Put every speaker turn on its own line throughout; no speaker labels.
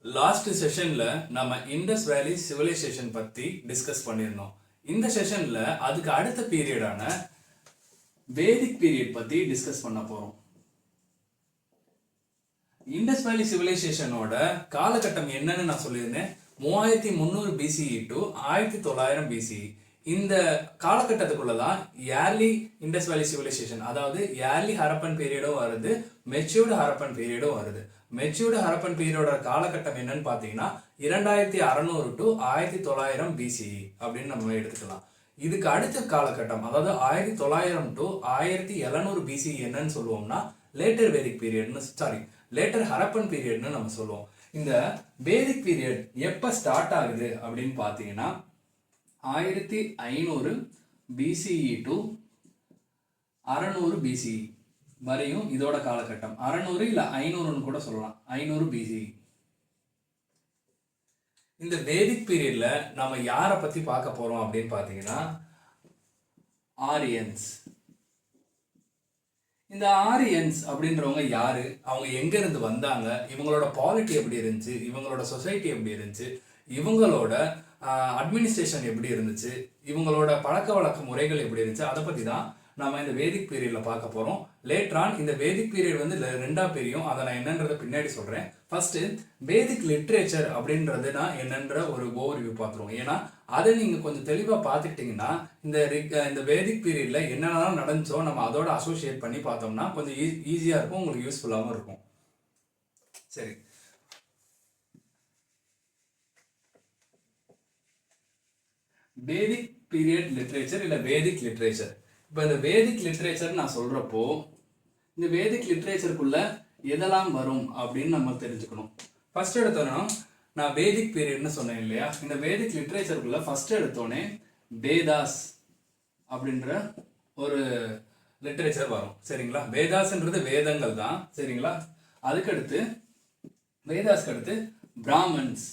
Last செஷன்ல நம்ம Indies வேலி civilisation பத்தி டிஸ்கஸ் பண்ணியிருந்தோம். இந்த செஷன்ல அதுக்கு அடுத்த பீரியடான வேதிக் பீரியட் பத்தி டிஸ்கஸ் பண்ண போறோம். இண்டஸ் வேலி சிவிலைசேஷனோட காலகட்டம் என்னன்னு நான் சொல்லியிருந்தேன். 3300 பிசிஇ டு 1900 பிசிஇ. இந்த காலகட்டத்துக்குள்ளதான் ஏர்லி இண்டஸ் வேலி சிவிலைசேஷன், அதாவது ஏர்லி ஹரப்பன் பீரியடும் வருது, மெச்சூர்டு ஹரப்பன் பீரியடும் வருது. மெச்சூர்டு ஹரப்பன் பீரியடோட காலகட்டம் என்னன்னு பார்த்தீங்கன்னா 2600 டு 1900 பிசிஇ அப்படின்னு நம்ம எடுத்துக்கலாம். இதுக்கு அடுத்த காலகட்டம், அதாவது 1900 டு 1700 பிசிஇ என்னன்னு சொல்லுவோம்னா லேட்டர் வேதிக் பீரியட்னு, லேட்டர் ஹரப்பன் பீரியட்னு நம்ம சொல்லுவோம். இந்த வேதிக் பீரியட் எப்ப ஸ்டார்ட் ஆகுது அப்படின்னு பார்த்தீங்கன்னா 1500 பிசிஇ டு 600 பிசிஇ வரையும் இதோட காலகட்டம். 600 இல்ல 500 கூட சொல்லலாம். 500 பிசிஇ. இந்த வேதிக் பீரியட்ல நம்ம யாரை பத்தி பார்க்க போறோம் அப்படின்னு பாத்தீங்கன்னா ஆரியன்ஸ். இந்த ஆரியன்ஸ் அப்படின்றவங்க யாரு, அவங்க எங்க இருந்து வந்தாங்க, இவங்களோட பாலிட்டி எப்படி இருந்துச்சு, இவங்களோட சொசைட்டி எப்படி இருந்துச்சு, இவங்களோட அட்மினிஸ்ட்ரேஷன் எப்படி இருந்துச்சு, இவங்களோட பழக்க வழக்க முறைகள் எப்படி இருந்துச்சு, அதை பத்தி தான் நம்ம இந்த வேதிக் பீரியட்ல பார்க்க போறோம். லேட்டரான் இந்த வேதிக் பீரியட் வந்து ரெண்டா பிரியும். அதை நான் என்னன்றதை பின்னாடி சொல்றேன். ஃபர்ஸ்ட் வேதிக் லிட்ரேச்சர் அப்படின்றதுனா என்னன்ற ஒரு ஓவர்வியூ பார்த்துருவோம். ஏன்னா அதை நீங்க கொஞ்சம் தெளிவா பார்த்துக்கிட்டீங்கன்னா இந்த வேதிக் பீரியட்ல என்னென்னலாம் நடந்துச்சோ நம்ம அதோட அசோசியேட் பண்ணி பார்த்தோம்னா கொஞ்சம் ஈஸியா இருக்கும், உங்களுக்கு யூஸ்ஃபுல்லாகவும் இருக்கும். சரி, வேதிக் பீரியட் லிட்ரேச்சர் இல்ல வேதிக் லிட்ரேச்சர். இப்போ இந்த வேதிக் லிட்ரேச்சர் நான் சொல்றப்போ இந்த வேதிக் லிட்ரேச்சருக்குள்ள எதெல்லாம் வரும் அப்படின்னு நம்ம தெரிஞ்சுக்கணும். ஃபர்ஸ்ட் எடுத்தோன்னா நான் வேதிக் பீரியட்னு சொன்னேன் இல்லையா, இந்த வேதிக் லிட்ரேச்சருக்குள்ள ஃபர்ஸ்ட் எடுத்தோடனே வேதாஸ் அப்படின்ற ஒரு லிட்ரேச்சர் வரும். சரிங்களா, வேதாஸ்ன்றது வேதங்கள் தான். சரிங்களா, அதுக்கடுத்து வேதாஸ்க்கு அடுத்து பிராமன்ஸ்,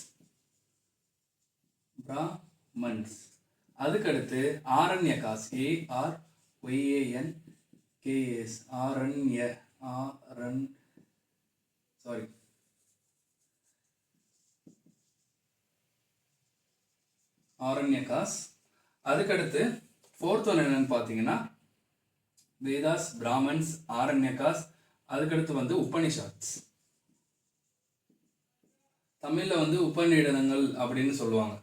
அதுக்கடுத்து ஆரண்யகாஸ், ARYANKAS, ஆரண்யகாஸ். அதுக்கடுத்து ஃபோர்த் ஒன் என்னன்னு பார்த்தீங்கன்னா வேதாஸ், பிராமன்ஸ், ஆரண்யகாஸ். அதுக்கடுத்து வந்து உபனிஷாத்ஸ், தமிழ்ல வந்து உபநிடதங்கள் அப்படின்னு சொல்லுவாங்க.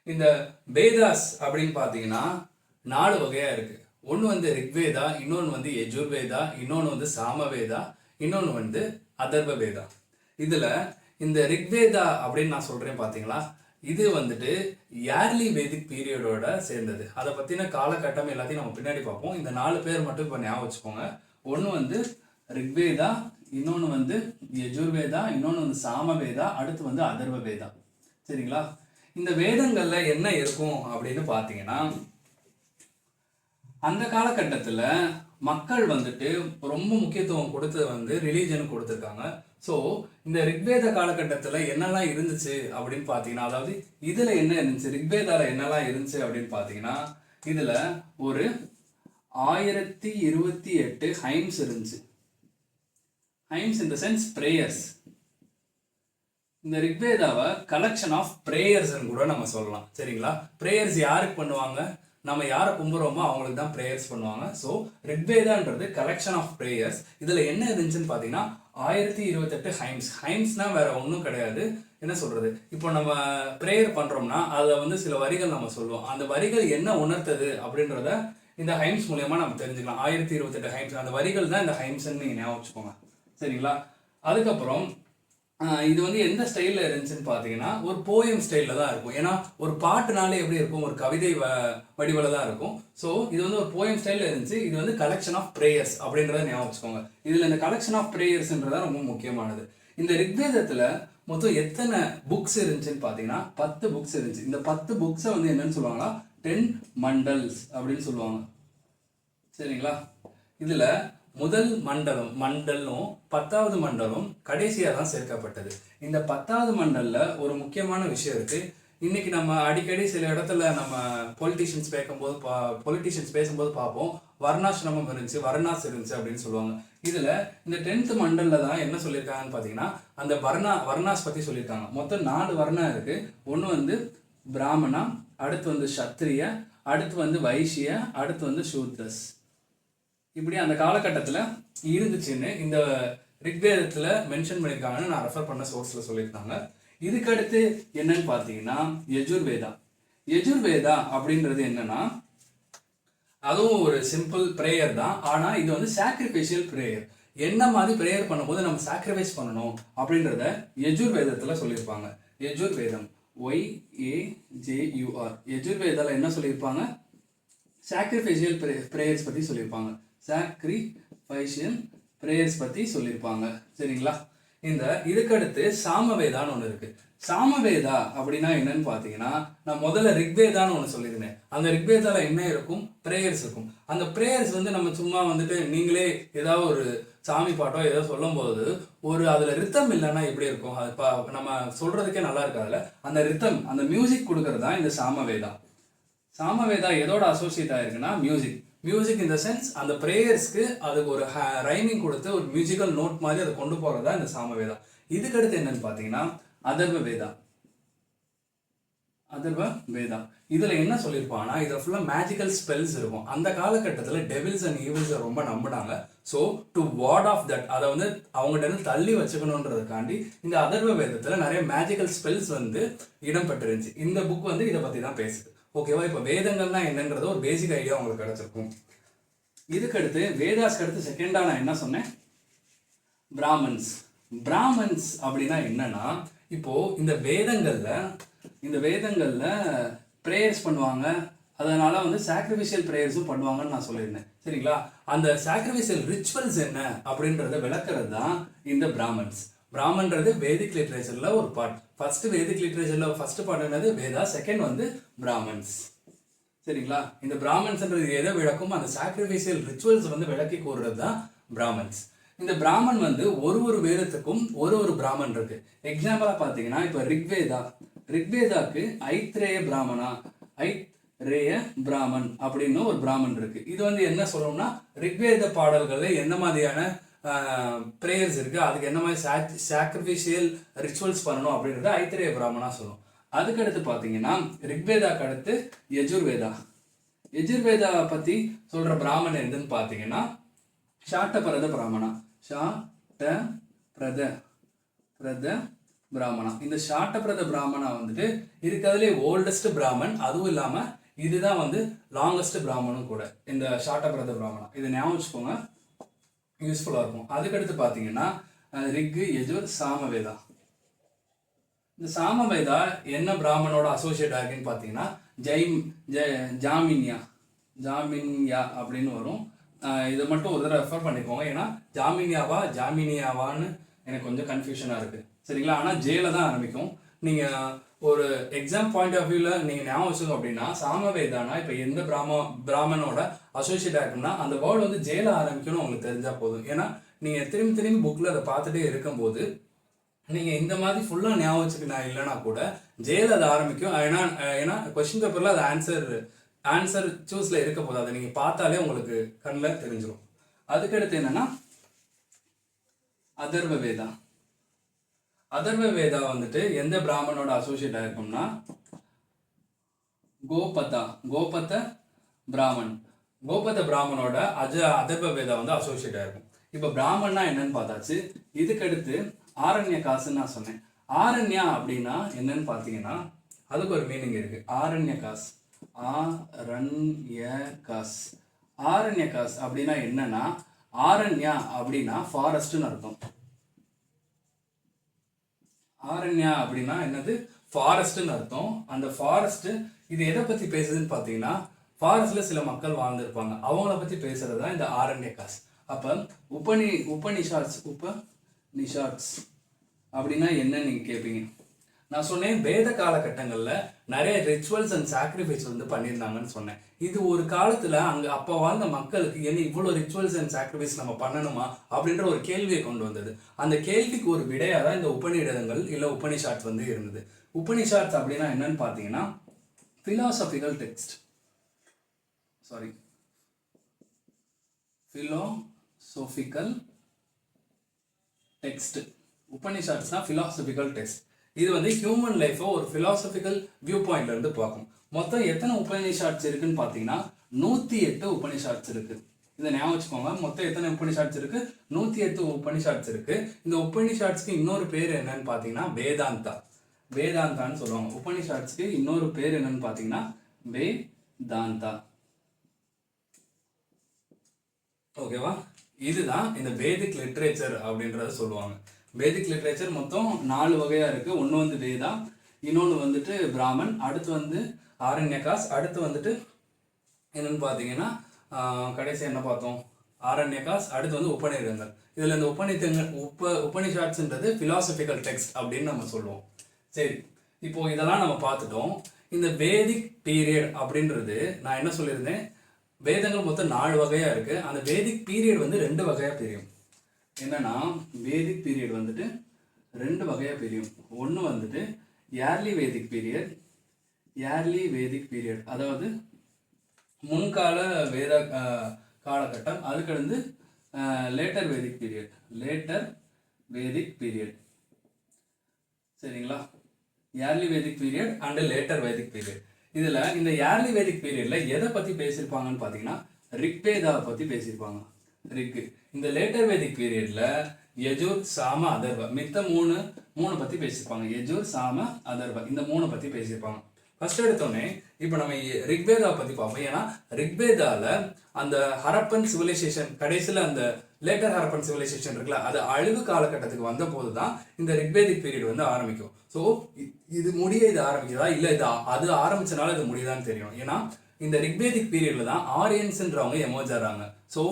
இந்த வேதாஸ் அப்படின்னு பார்த்தீங்கன்னா 4 வகையா இருக்கு. ஒன்று வந்து ரிக்வேதா, இன்னொன்று வந்து யஜுர்வேதா, இன்னொன்று வந்து சாமவேதா, இன்னொன்று வந்து அதர்வ வேதா. இதுல இந்த ரிக்வேதா அப்படின்னு நான் சொல்றேன் பாத்தீங்களா, இது வந்துட்டு ஏர்லி வேதிக் பீரியடோட சேர்ந்தது. அதை பத்தின காலகட்டம் எல்லாத்தையும் நம்ம பின்னாடி பார்ப்போம். இந்த 4 பேர் மட்டும் இப்போ ஞாபகம் வச்சுக்கோங்க. ஒன்று வந்து ரிக்வேதா, இன்னொன்று வந்து யஜுர்வேதா, இன்னொன்று வந்து சாமவேதா, அடுத்து வந்து அதர்வ வேதா. சரிங்களா, இந்த வேதங்கள்ல என்ன இருக்கும் அப்படின்னு பார்த்தீங்கன்னா அந்த காலகட்டத்தில் மக்கள் வந்துட்டு ரொம்ப முக்கியத்துவம் கொடுத்தது வந்து ரிலீஜனுக்கு கொடுத்துருக்காங்க. ஸோ இந்த ரிக்வேத காலகட்டத்தில் என்னெல்லாம் இருந்துச்சு அப்படின்னு பார்த்தீங்கன்னா, அதாவது இதில் என்ன இருந்துச்சு, ரிக்வேதாவில் என்னெல்லாம் இருந்துச்சு அப்படின்னு பார்த்தீங்கன்னா இதில் ஒரு 1028 ஹைம்ஸ் இருந்துச்சு. ஹைம்ஸ் இன் த சென்ஸ் பிரேயர்ஸ். இந்த ரிக்வேதாவை கலெக்ஷன் ஆஃப் பிரேயர்ஸ்ன்னு கூட நம்ம சொல்லலாம். சரிங்களா, பிரேயர்ஸ் யாருக்கு பண்ணுவாங்க, நம்ம யாரை கும்புறோமோ அவங்களுக்கு தான் பிரேயர்ஸ் பண்ணுவாங்க. ஸோ ரிக்வேதான்றது கலெக்ஷன் ஆஃப் பிரேயர்ஸ். இதில் என்ன இருந்துச்சுன்னு பார்த்தீங்கன்னா 1028 ஹைம்ஸ். ஹைம்ஸ்னா வேற ஒன்றும் கிடையாது. என்ன சொல்றது, இப்போ நம்ம பிரேயர் பண்றோம்னா அதில் வந்து சில வரிகள் நம்ம சொல்லுவோம். அந்த வரிகள் என்ன உணர்த்தது அப்படின்றத இந்த ஹைம்ஸ் மூலியமா நம்ம தெரிஞ்சுக்கலாம். 1028 ஹைம்ஸ், அந்த வரிகள் தான் இந்த ஹைம்ஸ்ன்னு நீங்க ஞாபகம் வச்சுக்கோங்க. சரிங்களா, அதுக்கப்புறம் இது வந்து எந்த ஸ்டைலில் இருந்துச்சுன்னு பார்த்தீங்கன்னா ஒரு போயம் ஸ்டைலில் தான் இருக்கும். ஏன்னா ஒரு பாட்டுனாலே எப்படி இருக்கும், ஒரு கவிதை வடிவில் தான் இருக்கும். ஸோ இது வந்து ஒரு போயம் ஸ்டைலில் இருந்துச்சு. இது வந்து கலெக்ஷன் ஆஃப் பிரேயர்ஸ் அப்படின்றத ஞாபகம் வச்சுக்கோங்க. இதில் இந்த கலெக்ஷன் ஆஃப் பிரேயர்ஸ்ன்றதா ரொம்ப முக்கியமானது. இந்த ரிக்வேதத்தில் மொத்தம் எத்தனை புக்ஸ் இருந்துச்சுன்னு பார்த்தீங்கன்னா 10 புக்ஸ் இருந்துச்சு. இந்த 10 புக்ஸை வந்து என்னன்னு சொல்லுவாங்கன்னா 10 மண்டல்ஸ் அப்படின்னு சொல்லுவாங்க. சரிங்களா, இதில் முதல் மண்டலும் 10வது மண்டலம் கடைசியாக தான் சேர்க்கப்பட்டது. இந்த 10வது மண்டலில் ஒரு முக்கியமான விஷயம் இருக்கு. இன்னைக்கு நம்ம அடிக்கடி சில இடத்துல நம்ம பொலிட்டிஷியன்ஸ் பேசும்போது பார்ப்போம், வர்ணாசிரமம் இருந்துச்சு, வர்ணாஸ் இருந்துச்சு அப்படின்னு சொல்லுவாங்க. இதுல இந்த 10th மண்டல்ல தான் என்ன சொல்லியிருக்காங்கன்னு பார்த்தீங்கன்னா அந்த வர்ணாஸ் பத்தி சொல்லியிருக்காங்க. மொத்தம் 4 வர்ணம் இருக்கு. ஒன்று வந்து பிராமணா, அடுத்து வந்து சத்திரிய, அடுத்து வந்து வைசிய, அடுத்து வந்து சூத்ரஸ். இப்படி அந்த காலகட்டத்தில் இருந்துச்சுன்னு இந்த ரிக்வேதத்தில் மென்ஷன் பண்ணியிருக்காங்கன்னு நான் ரெஃபர் பண்ண சோர்ஸில் சொல்லியிருக்காங்க. இதுக்கடுத்து என்னன்னு பார்த்தீங்கன்னா யஜுர்வேதா. யஜுர்வேதா அப்படின்றது என்னன்னா அதுவும் ஒரு சிம்பிள் ப்ரேயர் தான். ஆனால் இது வந்து சாக்ரிஃபைஷியல் ப்ரேயர். என்ன மாதிரி ப்ரேயர் பண்ணும்போது நம்ம சாக்ரிஃபைஸ் பண்ணணும் அப்படின்றத யஜுர்வேதத்தில் சொல்லியிருப்பாங்க. யஜுர்வேதம் YAJUR. யஜுர்வேதாவில் என்ன சொல்லியிருப்பாங்க? சாக்ரிஃபைஷியல் ப்ரேயர்ஸ் பற்றி சொல்லியிருப்பாங்க. சாக்ரிஃபைஷியல் ப்ரேயர்ஸ் பற்றி சொல்லியிருப்பாங்க. சரிங்களா? இதுக்கடுத்து சாமவேதான்னு ஒன்று இருக்கு. சாமவேதா அப்படின்னா என்னன்னு பார்த்தீங்கன்னா நான் முதல்ல ரிக்வேதான்னு ஒன்று சொல்லியிருந்தேன். அந்த ரிக்வேதால என்ன இருக்கும்? ப்ரேயர்ஸ் இருக்கும். அந்த ப்ரேயர்ஸ் வந்து நம்ம சும்மா வந்துட்டு நீங்களே ஏதாவது ஒரு சாமி பாட்டோ ஏதோ சொல்லும் போது ஒரு அதுல ரித்தம் இல்லைன்னா எப்படி இருக்கும்? அது நம்ம சொல்றதுக்கே நல்லா இருக்காதுல்ல. அந்த ரித்தம், அந்த மியூசிக் கொடுக்கறது தான் இந்த சாமவேதா. சாமவேதா எதோட அசோசியேட் ஆயிருக்குன்னா மியூசிக் இந்த சென்ஸ் அந்த ப்ரேயர்ஸ்க்கு அதுக்கு ஒரு ரைமிங் கொடுத்து ஒரு மியூசிக்கல் நோட் மாதிரி அதை கொண்டு போறதா இந்த சாமவேதா. இதுக்கடுத்து என்னன்னு பார்த்தீங்கன்னா அதர்வ வேதா. இதுல என்ன சொல்லியிருப்பாங்கன்னா இதுல ஃபுல்லா மேஜிக்கல் ஸ்பெல்ஸ் இருக்கும். அந்த காலகட்டத்தில் டெவில்ஸ் அண்ட் ஈவில்ஸ் ரொம்ப நம்பினாங்க. So to ward off that, அதை வந்து அவங்ககிட்ட இருந்து தள்ளி வச்சுக்கணுன்றதுக்காண்டி இந்த அதர்வ வேதத்துல நிறைய மேஜிக்கல் ஸ்பெல்ஸ் வந்து இடம்பெற்றிருந்துச்சு. இந்த புக் வந்து இதை பத்தி தான் பேசுது. ஓகேவா? இப்போ வேதங்கள்னா என்னன்றது ஒரு பேசிக் ஐடியா உங்களுக்கு கிடைச்சிருக்கும். இதுக்கடுத்து வேதாஸ்க்கு அடுத்து செகண்டா நான் என்ன சொன்னேன்? பிராமன்ஸ் அப்படின்னா என்னன்னா இப்போ இந்த வேதங்கள்ல ப்ரேயர்ஸ் பண்ணுவாங்க. அதனால வந்து சாக்ரிஃபிஷியல் ப்ரேயர்ஸும் பண்ணுவாங்கன்னு நான் சொல்லியிருந்தேன். சரிங்களா? அந்த சாக்ரிஃபிஷியல் ரிச்சுவல்ஸ் என்ன அப்படின்றத விளக்குறது தான் இந்த பிராமன்றது வேதிக் லிட்ரேச்சர்ல ஒரு பார்ட். ஃபர்ஸ்ட் வேதிக் லிட்ரேச்சர்ல ஃபர்ஸ்ட் பார்ட் என்னது? வேதா. செகண்ட் வந்து பிராமன்ஸ். சரிங்களா? இந்த பிராமன்ஸ்ன்றது எதை விளக்கும்? அந்த சாக்ரிஃபிஷியல் ரிச்சுவல்ஸ் வந்து விளக்கி கூறுறது தான் பிராமன்ஸ். இந்த பிராமன் வந்து ஒரு வேதத்துக்கும் ஒரு பிராமன் இருக்கு. எக்ஸாம்பிளா பார்த்தீங்கன்னா இப்போ ரிக்வேதாக்கு ஐத்ரேய பிராமன் அப்படின்னு ஒரு பிராமன் இருக்கு. இது வந்து என்ன சொல்லணும்னா ரிக்வேத பாடல்கள்ல என்ன மாதிரியான ப்ரேயர்ஸ் இருக்கு, அதுக்கு என்ன மாதிரி சாக்ரிஃபிஷியல் ரிச்சுவல்ஸ் பண்ணணும் அப்படின்றத ஐத்ரேய பிராமணா சொல்லும். அதுக்கடுத்து பார்த்தீங்கன்னா ரிக்வேதாக்கு அடுத்து யஜுர்வேதா பத்தி சொல்ற பிராமணன் எதுன்னு பார்த்தீங்கன்னா ஷாட்டபரத பிராமணா. இந்த ஷாட்டபிரத பிராமணா வந்துட்டு இருக்கிறதுலே ஓல்டஸ்ட் பிராமன். அதுவும் இல்லாம இதுதான் வந்து லாங்கஸ்ட் பிராமனும் கூட, இந்த ஷாட்டபிரத பிராமணா. இதை ஞாபகம் வச்சுக்கோங்க, யூஸ்ஃபுல்லா இருக்கும். அதுக்கடுத்து பாத்தீங்கன்னா ரிக், யஜுர், சாமவேதா. இந்த சாமவேதா என்ன பிராமனோட அசோசியேட் ஆகுன்னு பாத்தீங்கன்னா ஜாமின்யா அப்படின்னு வரும். இதை மட்டும் ஒரு தடவை ரெஃபர் பண்ணிக்கோங்க. ஏன்னா ஜாமினியாவான்னு எனக்கு கொஞ்சம் கன்ஃபியூஷனாக இருக்குது. சரிங்களா? ஆனால் ஜேல தான் ஆரம்பிக்கும். நீங்கள் ஒரு எக்ஸாம் பாயிண்ட் ஆஃப் வியூவில் நீங்கள் ஞாபகம் வச்சுக்கோங்க அப்படின்னா சாமவேதானா இப்போ எந்த பிராமனோட அசோசியேட் ஆகும்னா அந்த வேர்டு வந்து ஜேல ஆரம்பிக்கணும்னு உங்களுக்கு தெரிஞ்சால் போதும். ஏன்னா நீங்கள் திரும்பி புக்கில் அதை பார்த்துட்டே இருக்கும்போது நீங்கள் இந்த மாதிரி ஃபுல்லாக ஞாபகம் வச்சுக்க இல்லைன்னா கூட ஜேல அது ஆரம்பிக்கும். ஏன்னா கொஸ்டின் பேப்பரில் அது ஆன்சர் சூஸ்ல இருக்க போது அதை நீங்க பார்த்தாலே உங்களுக்கு கண்ணில் தெரிஞ்சிடும். அதுக்கடுத்து என்னன்னா அதர்வ வேதா வந்துட்டு எந்த பிராமனோட அசோசியேட் ஆயிருக்கும்னா கோபத பிராமனோட அதர்வ வேதா வந்து அசோசியேட் ஆயிருக்கும். இப்ப பிராமன்னா என்னன்னு பார்த்தாச்சு. இதுக்கடுத்து ஆரண்ய காசுன்னு நான் சொன்னேன். ஆரண்யா அப்படின்னா என்னன்னு பார்த்தீங்கன்னா அதுக்கு ஒரு மீனிங் இருக்கு. ஆரண்யகாஸ் அப்படின்னா என்னன்னா ஆரண்யா அப்படின்னா ஃபாரஸ்ட்னு அர்த்தம். ஆரண்யா அப்படின்னா என்னது? ஃபாரஸ்ட்னு அர்த்தம். அந்த ஃபாரஸ்ட் இது எதை பத்தி பேசுதுன்னு பாத்தீங்கன்னா ஃபாரஸ்ட்ல சில மக்கள் வாழ்ந்திருப்பாங்க, அவங்கள பத்தி பேசுறதுதான் இந்த ஆரண்யகாஸ். அப்ப உபனிஷாட்ஸ் அப்படின்னா என்னன்னு நீங்க கேட்பீங்க. நான் சொன்னேன் வேத காலகட்டங்கள்ல நிறைய ரிச்சுவல்ஸ் அண்ட் சாக்ரிஃபைஸ் வந்து பண்ணியிருந்தாங்கன்னு சொன்னேன். இது ஒரு காலத்துல அப்போ வாழ்ந்த மக்களுக்கு என்ன இவ்வளவு ரிச்சுவல்ஸ் அண்ட் சாக்ரிஃபைஸ் நம்ம பண்ணணுமா அப்படின்ற ஒரு கேள்வியை கொண்டு வந்தது. அந்த கேள்விக்கு ஒரு விடையா தான் இந்த உபநிடதங்கள் இல்ல உபனிஷாட்ஸ் வந்து இருந்தது. உபனிஷாட்ஸ் அப்படின்னா என்னன்னு பார்த்தீங்கன்னா philosophical text. philosophical text. உபனிஷாட்ஸ்னா philosophical text. இது வந்து ஹியூமன் லைஃபை ஒரு philosophical வியூ பாயிண்ட்ல இருந்து பார்க்கும். மொத்தம் எத்தனை உபனிஷாட்ஸ் இருக்குன்னு பார்த்தீங்கன்னா 108 உபனிஷாட்ஸ் இருக்கு. இதை ஞாபகம் வச்சுக்கோங்க. மொத்தம் எத்தனை உபனிஷாட்ஸ் இருக்கு? 108 உபனிஷாட்ஸ் இருக்கு. இந்த உபனிஷாட்ஸ்க்கு இன்னொரு பேர் என்னன்னு பார்த்தீங்கன்னா வேதாந்தா. வேதாந்தான்னு சொல்லுவாங்க. உபனிஷாட்ஸ்க்கு இன்னொரு பேர் என்னன்னு பார்த்தீங்கன்னா வேதாந்தா. ஓகேவா? இதுதான் இந்த வேதிக் லிட்ரேச்சர் அப்படின்றத சொல்லுவாங்க. வேதிக் லிட்ரேச்சர் மொத்தம் 4 வகையா இருக்கு. ஒன்று வந்து வேதா, இன்னொன்று வந்துட்டு பிராமன், அடுத்து வந்து ஆரண்யகாஸ், அடுத்து வந்துட்டு என்னன்னு பார்த்தீங்கன்னா கடைசி என்ன பார்த்தோம்? ஆரண்யகாஸ், அடுத்து வந்து உபநிடதங்கள். இதில் இந்த உபனிஷாட்ஸ்ன்றது philosophical text அப்படின்னு நம்ம சொல்லுவோம். சரி, இப்போ இதெல்லாம் நம்ம பார்த்துட்டோம். இந்த வேதிக் பீரியட் அப்படின்றது நான் என்ன சொல்லியிருந்தேன், வேதங்கள் மொத்தம் 4 வகையா இருக்கு. அந்த வேதிக் பீரியட் வந்து 2 வகையா பிரியும். என்னன்னா வேதிக் பீரியட் வந்துட்டு 2 வகையா பிரியும். ஒன்று வந்துட்டு early Vedic period. Early Vedic period அதாவது முன்கால வேத காலகட்டம். அதுக்கடுத்து later Vedic period. Later Vedic period. சரிங்களா? Early Vedic period and later Vedic period. இதுல இந்த ஏர்லி வேதிக் பீரியட்ல எதை பத்தி பேசியிருப்பாங்கன்னு பாத்தீங்கன்னா ரிக்வேதாவை பத்தி பேசியிருப்பாங்க. ரிக். இந்த லேட்டர் வேதிக் பீரியட்ல யஜுர், சாம, அதர்வ மித்த மூணு பத்தி பேசியிருப்பாங்க. யஜுர், சாம, அதர்வ இந்த 3 பத்தி பேசியிருப்பாங்க. ஃபர்ஸ்ட் எடுத்தோடனே இப்போ நம்ம ரிக்வேதா பத்தி பார்ப்போம். ஏன்னா ரிக்வேதால அந்த ஹரப்பன் சிவிலைசேஷன், கடைசியில் அந்த லேட்டர் ஹரப்பன் சிவிலைசேஷன் இருக்குல்ல, அது அழிவு காலகட்டத்துக்கு வந்த போது தான் இந்த ரிக்வேதிக் பீரியட் வந்து ஆரம்பிக்கும். ஸோ இது ஆரம்பிக்குதா இல்லை அது ஆரம்பிச்சனால இது முடியுதான்னு தெரியும். ஏன்னா இந்த ரிக்வேதிக் பீரியட்ல தான் ஆரியன்ஸ்ன்றவங்க எமர்ஜ் ஆகிறாங்க. ஸோ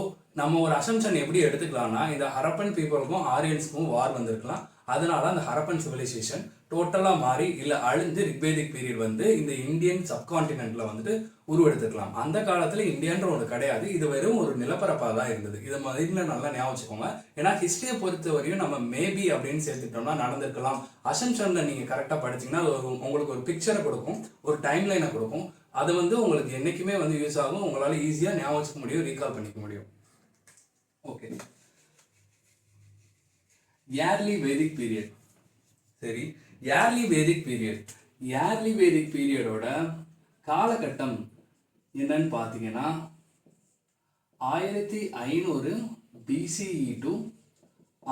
நம்ம ஒரு அசம்ஷன் எப்படி எடுத்துக்கலாம்னா, இந்த ஹரப்பன் பீப்புளுக்கும் ஆரியன்ஸுக்கும் வார் வந்திருக்கலாம். அதனால அந்த ஹரப்பன் சிவிலைசேஷன் டோட்டலாக மாறி இல்லை அழிஞ்சு ரிக்வேதிக் பீரியட் வந்து இந்த இந்தியன் சப்கான்டினென்ட்ல வந்துட்டு உருவெடுத்துக்கலாம். அந்த காலத்தில் இந்தியான்ற ஒன்று கிடையாது. இது வெறும் ஒரு நிலப்பரப்பாக தான் இருந்தது. இதை மாதிரில நல்லா ஞாபகம் வச்சுக்கோங்க. ஏன்னா ஹிஸ்டரியை பொறுத்த வரையும் நம்ம மேபி அப்படின்னு சேர்த்துக்கிட்டோம்னா நடந்திருக்கலாம். அசம்ஷன்ல நீங்கள் கரெக்டாக படிச்சிங்கன்னா உங்களுக்கு ஒரு பிக்சரை கொடுக்கும், ஒரு டைம் லைனை கொடுக்கும். அது வந்து உங்களுக்கு என்றைக்குமே வந்து யூஸ் ஆகும். உங்களால் ஈஸியாக ஞாபகம் வச்சுக்க முடியும், ரீகால் பண்ணிக்க முடியும். Okay, early Vedic period. சரி, early Vedic period. Early Vedic பீரியடோட காலகட்டம் என்னன்னு பார்த்தீங்கன்னா 1500 BCE டு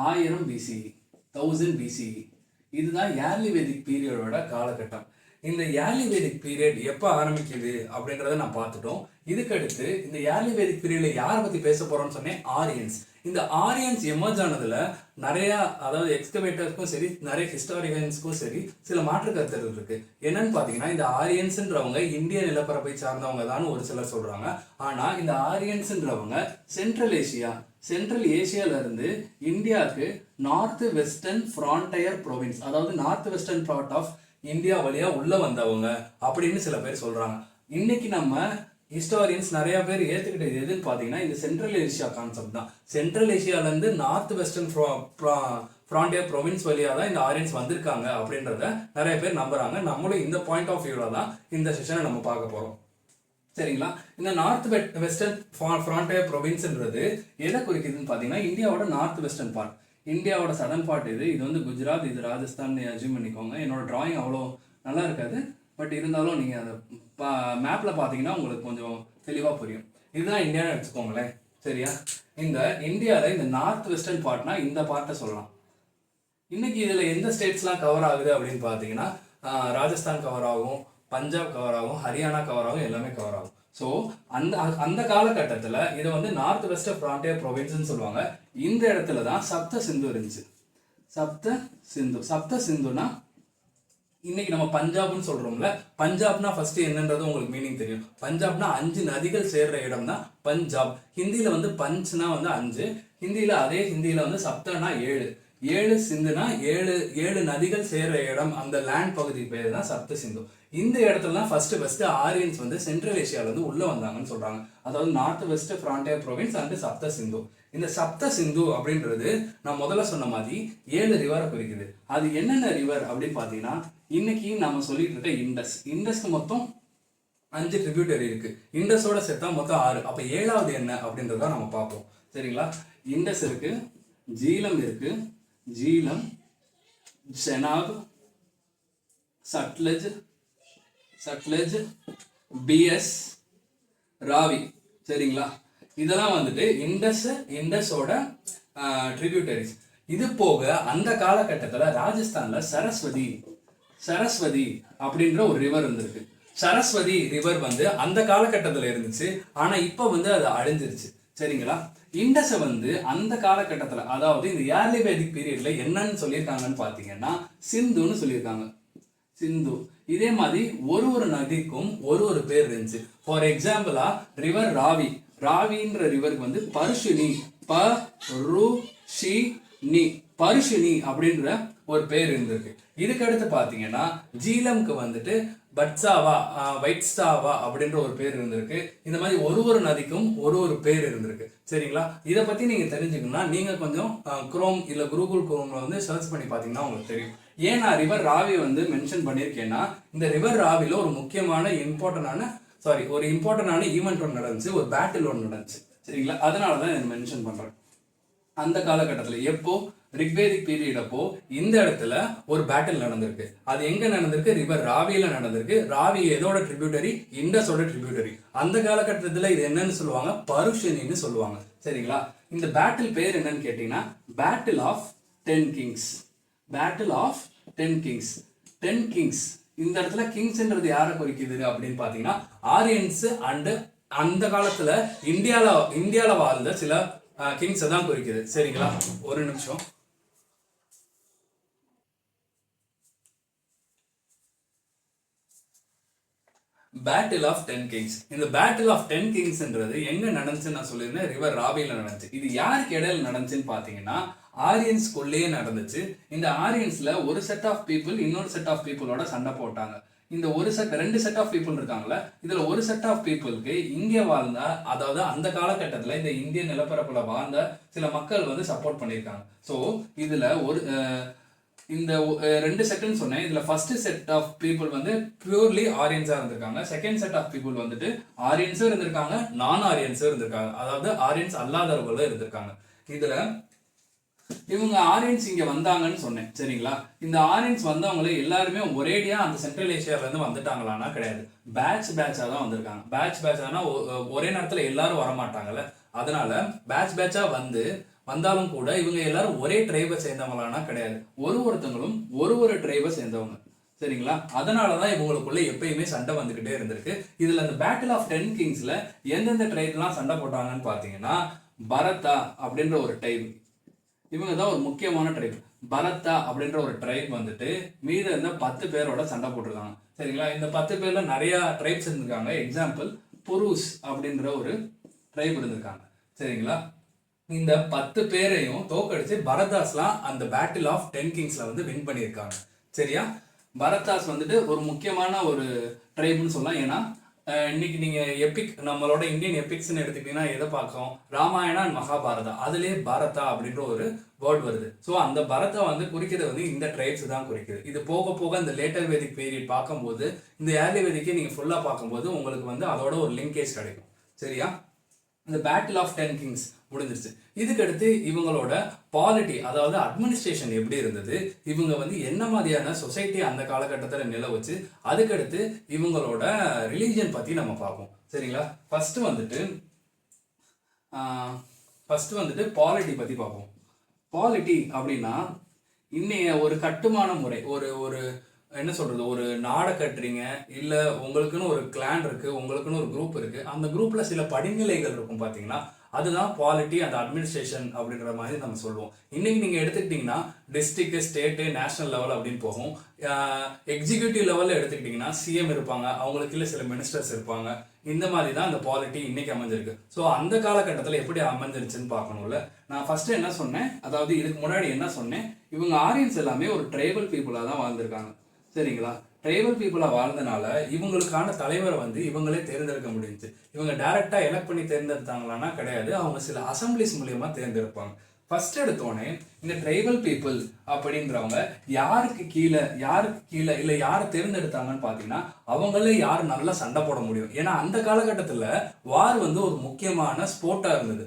1000 BCE, 1000 BCE. இதுதான் ஏர்லி வேதிக் பீரியடோட காலகட்டம். இந்த ஏர்லி வேதிக் பீரியட் எப்போ ஆரம்பிக்குது அப்படின்றத நான் பார்த்துட்டோம். இதுக்கடுத்து இந்த ஏர்லி வேதிக் பீரியட்ல யாரை பத்தி பேச போறோம்னு சொன்னேன், ஆரியன்ஸ். இந்த ஆரியன்ஸ் எமர்ஜ் ஆனதுல நிறைய, அதாவது எக்ஸ்கவேட்டர்ஸ்க்கும் சரி, நிறைய ஹிஸ்டாரியன்ஸ்க்கும் சரி சில மாற்று கருத்துகள் இருக்கு. என்னன்னு பாத்தீங்கன்னா, இந்த ஆரியன்ஸ்ன்றவங்க இந்திய நிலப்பரப்பை சார்ந்தவங்க தான் ஒரு சிலர் சொல்றாங்க. ஆனா இந்த ஆரியன்ஸ்ன்றவங்க சென்ட்ரல் ஏசியால இருந்து இந்தியாவுக்கு நார்த் வெஸ்டர்ன் ஃப்ரான்டையர் ப்ரொவின்ஸ், அதாவது north western part of India வழியா உள்ள வந்தவங்க அப்படின்னு சில பேர் சொல்றாங்க. இன்னைக்கு நம்ம ஹிஸ்டாரியன்ஸ் நிறைய பேர் ஏத்துக்கிட்டது எதுன்னு பாத்தீங்கன்னா இந்த சென்ட்ரல் ஏசியா கான்செப்ட் தான். சென்ட்ரல் ஏசியால இருந்து நார்த் வெஸ்டர்ன் ஃப்ரான்டியர் ப்ரொவின்ஸ் வழியா தான் இந்த ஆரியன்ஸ் வந்திருக்காங்க அப்படின்றத நிறைய பேர் நம்புறாங்க. நம்மளும் இந்த பாயிண்ட் ஆஃப் வியூல தான் இந்த செஷனை நம்ம பார்க்க போறோம். சரிங்களா? இந்த நார்த் வெஸ்டர்ன் ஃப்ரான்டியர் ப்ரொவின்ஸ்ன்றது எதை குறிக்குதுன்னு பாத்தீங்கன்னா இந்தியாவோட நார்த் வெஸ்டர்ன் பார்ட். இந்தியாவோட சதர்ன் பார்ட் இது வந்து குஜராத், இது ராஜஸ்தான் அசியூம் பண்ணிக்கோங்க. என்னோட டிராயிங் அவ்வளோ நல்லா இருக்காது, பட் இருந்தாலும் நீங்கள் அதை மேப்பில் பார்த்தீங்கன்னா உங்களுக்கு கொஞ்சம் தெளிவாக புரியும். இதுதான் இந்தியான்னு வச்சுக்கோங்களேன். சரியா? இந்த இந்தியாவில் இந்த நார்த் வெஸ்டர்ன் பார்ட்னா இந்த பார்ட்டை சொல்லலாம். இன்னைக்கு இதில் எந்த ஸ்டேட்ஸ்லாம் கவர் ஆகுது அப்படின்னு பார்த்தீங்கன்னா ராஜஸ்தான் கவர் ஆகும், பஞ்சாப் கவர் ஆகும், ஹரியானா கவர் ஆகும், எல்லாமே கவர் ஆகும். ஸோ அந்த காலகட்டத்தில் இதை வந்து நார்த் வெஸ்ட் ஃப்ரான்டியர் ப்ரொவின்ஸ்ன்னு சொல்லுவாங்க. இந்த இடத்துல தான் சப்த சிந்து இருந்துச்சு. சப்த சிந்துனா இன்னைக்கு நம்ம பஞ்சாப்னு சொல்றோம்ல, பஞ்சாப்னா ஃபர்ஸ்ட் என்னன்றது உங்களுக்கு மீனிங் தெரியும். பஞ்சாப்னா 5 நதிகள் சேர்ற இடம் தான் பஞ்சாப். ஹிந்தியில வந்து பஞ்ச்னா வந்து 5, ஹிந்தியில அதே ஹிந்தியில வந்து சப்தனா 7 சிந்துனா 7 நதிகள் சேர்ற இடம், அந்த லேண்ட் பகுதி பேர் தான் சப்த சிந்து. இந்த இடத்துல தான் ஃபர்ஸ்ட் ஆரியன்ஸ் வந்து சென்ட்ரல் ஏசியால இருந்து உள்ள வந்தாங்கன்னு சொல்றாங்க. அதாவது north west frontier province and சப்த சிந்து. இந்த சப்த சிந்து அப்படின்றது நான் முதல்ல சொன்ன மாதிரி 7 ரிவரை குறிக்குது. அது என்னென்ன ரிவர் அப்படின்னு பார்த்தீங்கன்னா, இன்னைக்கு நம்ம சொல்லிட்டு இருக்க இண்டஸ்க்கு மொத்தம் 5 ட்ரிபியூட்டரி இருக்கு. இண்டஸோட சேர்த்தா மொத்தம் 6. அப்போ 7வது என்ன அப்படின்றத நம்ம பார்ப்போம். சரிங்களா? இண்டஸ் இருக்கு, ஜீலம் இருக்கு, ஜீலம், செனாப், சட்லஜ், பிஎஸ், ராவி. சரிங்களா? இதெல்லாம் வந்துட்டு இண்டஸோட ட்ரிபியூட்டரிஸ். இது போக அந்த காலகட்டத்தில் ராஜஸ்தான்ல சரஸ்வதி அப்படின்ற ஒரு ரிவர் இருந்திருக்கு. சரஸ்வதி ரிவர் வந்து அந்த காலகட்டத்தில் இருந்துச்சு. ஆனா இப்ப வந்து அது அழிஞ்சிருச்சு. சரிங்களா? இண்டஸை வந்து அந்த காலகட்டத்தில், அதாவது இந்த ஏர்லி வேதிக் பீரியட்ல என்னன்னு சொல்லியிருக்காங்கன்னு பார்த்தீங்கன்னா சிந்துன்னு சொல்லியிருக்காங்க. சிந்து. இதே மாதிரி ஒரு நதிக்கும் ஒரு பேர் இருந்துச்சு. ஃபார் எக்ஸாம்பிளா ரிவர் ராவின்ற ரிவருக்கு வந்து பருஷினி அப்படின்ற ஒரு பேர் இருந்திருக்கு. இதுக்கு அடுத்து பாத்தீங்கன்னா ஜீலம்க்கு வந்துட்டு வைட்ஸ்டாவா அப்படின்ற ஒரு பேர் இருந்திருக்கு. இந்த மாதிரி ஒரு நதிக்கும் ஒரு பேர் இருந்திருக்கு. சரிங்களா? இதை பத்தி நீங்க தெரிஞ்சுக்கணும்னா நீங்க கொஞ்சம் குரோம் இல்ல கூகுள் குரோம்ல வந்து சர்ச் பண்ணி பாத்தீங்கன்னா உங்களுக்கு தெரியும். ஏன் நான் ரிவர் ராவி வந்து மென்ஷன் பண்ணியிருக்கேன்னா, இந்த ரிவர் ராவில ஒரு இம்பார்ட்டன்டான ஈவெண்ட் ஒன்று நடந்துச்சு, ஒரு பேட்டில் ஒன்று நடந்துச்சு. சரிங்களா? அதனால தான் இதை மென்ஷன் பண்றேன். அந்த காலகட்டத்தில் எப்போ ரிக்வேதிக் பீரியட் அப்போ இந்த இடத்துல ஒரு பேட்டில் நடந்திருக்கு. அது எங்க நடந்திருக்கு? ரிவர் ராவியில நடந்திருக்கு. ராவி எதோட ட்ரிபியூட்டரி? இண்டஸோட ட்ரிபியூட்டரி. அந்த காலகட்டத்தில் இது என்னன்னு சொல்லுவாங்க? பருஷினின்னு சொல்லுவாங்க. சரிங்களா? இந்த பேட்டில் பேர் என்னன்னு கேட்டீங்கன்னா battle of 10 kings. Battle of 10 kings. 10 kings. இந்த இடத்துல கிங்ஸ்ன்றது யாரை குறிக்குது அப்படின்னு பாத்தீங்கன்னா ஆரியன்ஸ் அண்ட் அந்த காலத்துல இந்தியால வாழ்ந்த சில கிங்ஸ் தான் குறிக்குது. சரிங்களா? ஒரு நிமிஷம். Battle of 10 kings. இந்த பேட்டில் ஆஃப் 10 கிங்ஸ்ன்றது எங்க நடந்துச்சுன்னு நான் சொல்லியிருந்தேன், ரிவர் ராவியில நடந்துச்சு. இது யாருக்கு இடையில நடந்துச்சுன்னு பாத்தீங்கன்னா ஆரியன்ஸ்குள்ளேயே நடந்துச்சு. இந்த ஆரியன்ஸ்ல ஒரு செட் ஆஃப் பீப்புள் இன்னொரு செட் ஆஃப் பீப்புளோட சண்டை போட்டாங்க. இந்த ரெண்டு செட் ஆஃப் பீப்புள் இருக்காங்கல்ல, இதுல ஒரு செட் ஆஃப் பீப்புளுக்கு இங்கே வாழ்ந்த, அதாவது அந்த காலகட்டத்தில் இந்த இந்திய நிலப்பரப்புல வாழ்ந்த சில மக்கள் வந்து சப்போர்ட் பண்ணியிருக்காங்க. ஸோ இதுல இந்த 2 செட்னு சொன்னேன். இதுல ஃபர்ஸ்ட் செட் ஆஃப் பீப்புள் வந்து பியூர்லி ஆரியன்ஸா இருந்திருக்காங்க. செகண்ட் செட் ஆஃப் பீப்புள் வந்துட்டு ஆரியன்ஸும் இருந்திருக்காங்க, நான் ஆரியன்ஸும் இருந்திருக்காங்க. அதாவது ஆரியன்ஸ் அல்லாதவர்களும் இருந்திருக்காங்க. இதுல இவங்க ஆரியன்ஸ் இங்க வந்தாங்கன்னு சொன்னேன். சரிங்களா? இந்த ஆரியன்ஸ் வந்தவங்களே எல்லாருமே ஒரேடியா அந்த சென்ட்ரல் ஏசியால இருந்து வந்துட்டாங்களான்னா கிடையாது. பேட்சா தான் வந்திருக்காங்க. பேட்சானா ஒரே நேரத்துல எல்லாரும் வரமாட்டாங்கல்ல, அதனால பேட்சா வந்தாலும் கூட இவங்க எல்லாரும் ஒரே ட்ரைபை சேர்ந்தவங்களானா கிடையாது. ஒருத்தங்களும் ஒரு ட்ரைபை சேர்ந்தவங்க. சரிங்களா? அதனாலதான் இவங்களுக்குள்ள எப்பயுமே சண்டை வந்துகிட்டே இருந்திருக்கு. இதுல அந்த பேட்டில் ஆஃப் 10 கிங்ஸ்ல எந்தெந்த ட்ரைப்லாம் சண்டை போட்டாங்கன்னு பாத்தீங்கன்னா பரத்தா அப்படின்ற ஒரு ட்ரைப், இவங்க தான் ஒரு முக்கியமான ட்ரைப். பரத்தா அப்படின்ற ஒரு ட்ரைப் வந்துட்டு மீத இருந்த 10 பேரோட சண்டை போட்டிருக்காங்க. சரிங்களா? இந்த 10 பேர்ல நிறைய ட்ரைப்ஸ் இருந்திருக்காங்க. எக்ஸாம்பிள் புருஸ் அப்படின்ற ஒரு ட்ரைப் இருந்திருக்காங்க. சரிங்களா? இந்த 10 பேரையும் தோக்கடிச்சு பரதாஸ்லாம் அந்த பேட்டில் ஆஃப் 10 கிங்ஸ்ல வந்து வின் பண்ணியிருக்காங்க. சரியா? பரதாஸ் வந்துட்டு ஒரு முக்கியமான ஒரு ட்ரைப்னு சொல்லலாம். ஏன்னா இன்னைக்கு நீங்க நம்மளோட இந்தியன் எபிக்ஸ்ன்னு எடுத்துக்கிட்டீங்கன்னா எதை பார்க்கோம்? ராமாயணா அண்ட் மகாபாரதா. அதுலேயே பரதா அப்படின்ற ஒரு வேர்ட் வருது. ஸோ அந்த பரதா வந்து குறிக்கிறது வந்து இந்த ட்ரைப்ஸ் தான் குறிக்குது. இது போக இந்த லேட்டர் வேதிக் பீரியட் பார்க்கும்போது, இந்த ஏர்லி வேதிக்கே நீங்க ஃபுல்லா பார்க்கும்போது உங்களுக்கு வந்து அதோட ஒரு லிங்கேஜ் கிடைக்கும். சரியா? இந்த பேட்டில் ஆஃப் 10 கிங்ஸ் முடிஞ்சிருச்சு. இதுக்கடுத்து இவங்களோட பாலிட்டி, அதாவது அட்மினிஸ்ட்ரேஷன் எப்படி இருந்தது, இவங்க வந்து என்ன மாதிரியான சொசைட்டி அந்த காலகட்டத்தில் நிலவுச்சு, அதுக்கடுத்து இவங்களோட ரிலீஜியன் பத்தி நம்ம பார்ப்போம். சரிங்களா? ஃபர்ஸ்ட் வந்துட்டு பாலிட்டி பத்தி பார்ப்போம். பாலிட்டி அப்படின்னா இன்னைய ஒரு கட்டுமான முறை, ஒரு என்ன சொல்றது, ஒரு நாடை கட்டுறீங்க, இல்ல உங்களுக்குன்னு ஒரு கிளான் இருக்கு, உங்களுக்குன்னு ஒரு குரூப் இருக்கு. அந்த குரூப்ல சில படிநிலைகள் இருக்கும் பாத்தீங்கன்னா, அதுதான் பாலிட்டி அந்த அட்மினிஸ்ட்ரேஷன் அப்படின்ற மாதிரி நம்ம சொல்லுவோம். இன்னைக்கு நீங்க எடுத்துக்கிட்டீங்கன்னா டிஸ்ட்ரிக்ட், ஸ்டேட்டு, நேஷனல் லெவல் அப்படின்னு போகும். எக்ஸிக்யூட்டிவ் லெவல்ல எடுத்துக்கிட்டீங்கன்னா சிஎம் இருப்பாங்க, அவங்களுக்கு இல்லை சில மினிஸ்டர்ஸ் இருப்பாங்க. இந்த மாதிரி தான் அந்த பாலிட்டி இன்னைக்கு அமைஞ்சிருக்கு. ஸோ அந்த காலகட்டத்தில் எப்படி அமைஞ்சிருச்சுன்னு பார்க்கணும்ல. நான் ஃபர்ஸ்ட் என்ன சொன்னேன், அதாவது இதுக்கு முன்னாடி என்ன சொன்னேன், இவங்க ஆரியன்ஸ் எல்லாமே ஒரு ட்ரைபல் பீப்புளாக தான் வாழ்ந்திருக்காங்க. சரிங்களா? ட்ரைபல் பீப்புளாக வாழ்ந்தனால இவங்களுக்கான தலைவரை வந்து இவங்களே தேர்ந்தெடுக்க முடிஞ்சுச்சு. இவங்க டைரெக்டாக எலெக்ட் பண்ணி தேர்ந்தெடுத்தாங்களான்னா கிடையாது, அவங்க சில அசம்பிளிஸ் மூலியமா தேர்ந்தெடுப்பாங்க. ஃபர்ஸ்ட் எடுத்தோடனே இந்த ட்ரைபல் பீப்புள் அப்படின்றவங்க யாருக்கு கீழே இல்லை யாரை தேர்ந்தெடுத்தாங்கன்னு பார்த்தீங்கன்னா அவங்களே யார் நல்லா சண்டை போட முடியும். ஏன்னா அந்த காலகட்டத்தில் வார் வந்து ஒரு முக்கியமான ஸ்போர்ட்டாக இருந்தது.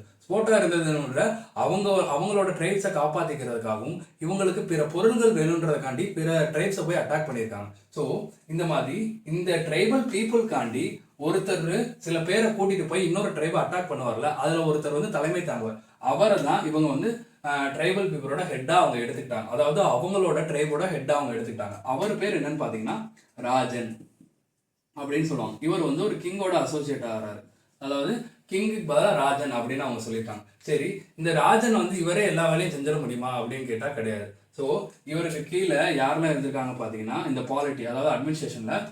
அவங்களோட ட்ரைப்ஸை காப்பாற்றிக்கிறதுக்காகவும் இவங்களுக்கு பிற பொருள்கள் வேணுன்றதுக்காண்டி பிற ட்ரைப்ஸை போய் அட்டாக் பண்ணியிருக்காங்க. ஸோ இந்த மாதிரி இந்த ட்ரைபல் பீப்புளுக்காண்டி ஒருத்தர் சில பேரை கூட்டிட்டு போய் இன்னொரு ட்ரைபை அட்டாக் பண்ணுவார்ல, அதில் ஒருத்தர் வந்து தலைமை தாங்குவார். அவரை தான் இவங்க வந்து ட்ரைபல் பீப்புளோட ஹெட்டாக அவங்க எடுத்துக்கிட்டாங்க. அதாவது அவங்களோட ட்ரைபோட ஹெட்டாக அவங்க எடுத்துக்கிட்டாங்க. அவர் பேர் என்னன்னு பார்த்தீங்கன்னா ராஜன் அப்படின்னு சொல்லுவாங்க. இவர் வந்து ஒரு கிங்கோட அசோசியேட் ஆகிறாரு. அதாவது கிங்குக்கு பதிலாக ராஜன் அப்படின்னு அவங்க சொல்லியிருக்காங்க. சரி, இந்த ராஜன் வந்து இவரே எல்லா வேலையும் செஞ்சிட முடியுமா அப்படின்னு கேட்டால் கிடையாது. ஸோ இவருக்கு கீழே யாரெல்லாம் இருந்திருக்காங்க பார்த்தீங்கன்னா இந்த பாலிட்டி, அதாவது அட்மினிஸ்ட்ரேஷனில்